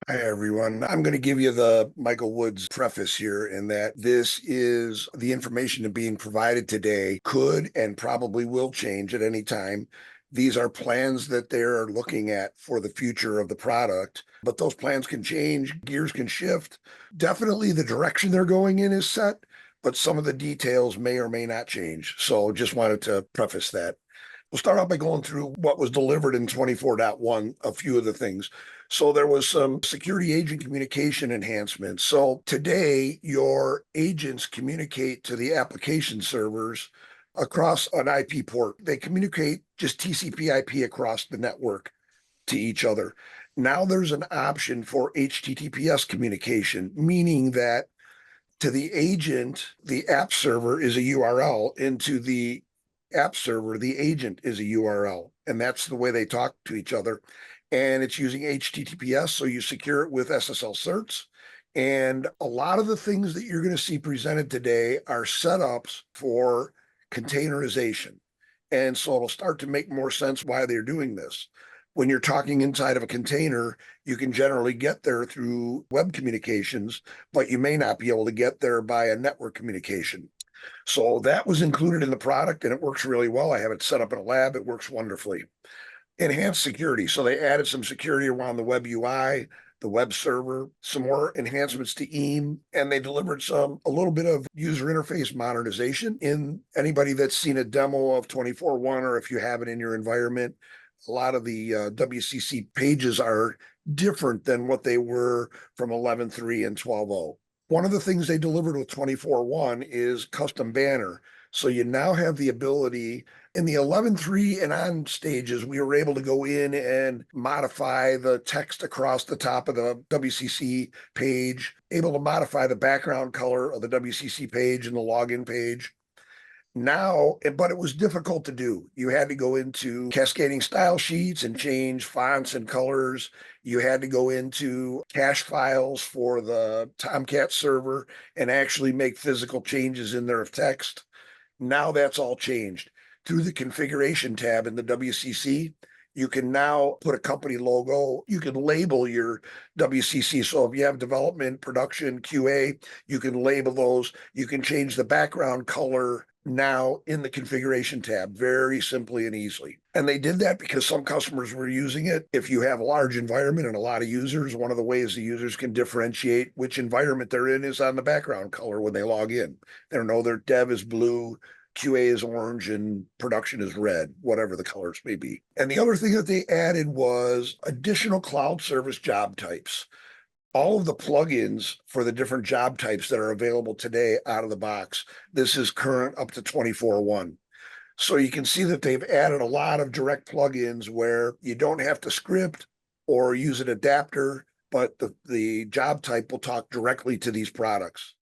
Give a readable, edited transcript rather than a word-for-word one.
Hi, everyone. I'm going to give you the Michael Woods preface here in that this is the information that being provided today could and probably will change at any time. These are plans that they're looking at for the future of the product, but those plans can change, gears can shift. Definitely the direction they're going in is set, but some of the details may or may not change. So just wanted to preface that. We'll start out by going through what was delivered in 24.1, a few of the things. So there was some security agent communication enhancements. So today, your agents communicate to the application servers across an IP port. They communicate just TCP IP across the network to each other. Now there's an option for HTTPS communication, meaning that to the agent, the app server is a URL, into the app server, the agent is a URL, and that's the way they talk to each other. And it's using HTTPS, so you secure it with SSL certs. And a lot of the things that you're going to see presented today are setups for containerization. And so it'll start to make more sense why they're doing this. When you're talking inside of a container, you can generally get there through web communications, but you may not be able to get there by a network communication. So that was included in the product and it works really well. I have it set up in a lab. It works wonderfully. Enhanced security. So they added some security around the web UI, the web server, some more enhancements to EEM, and they delivered a little bit of user interface modernization. In anybody that's seen a demo of 24.1, or if you have it in your environment, a lot of the WCC pages are different than what they were from 11.3 and 12.0. One of the things they delivered with 24.1 is custom banner. So you now have the ability in the 11.3 and on stages, we were able to go in and modify the text across the top of the WCC page, able to modify the background color of the WCC page and the login page. Now, but it was difficult to do. You had to go into cascading style sheets and change fonts and colors. You had to go into cache files for the Tomcat server and actually make physical changes in there of text. Now that's all changed. Through the configuration tab in the WCC, you can now put a company logo. You can label your WCC. So if you have development, production, QA, you can label those. You can change the background color now in the configuration tab very simply and easily. And they did that because some customers were using it. If you have a large environment and a lot of users, one of the ways the users can differentiate which environment they're in is on the background color when they log in. They know their dev is blue, QA is orange, and production is red, whatever the colors may be. And the other thing that they added was additional cloud service job types. All of the plugins for the different job types that are available today out of the box. This is current up to 24.1. So you can see that they've added a lot of direct plugins where you don't have to script or use an adapter, but the job type will talk directly to these products.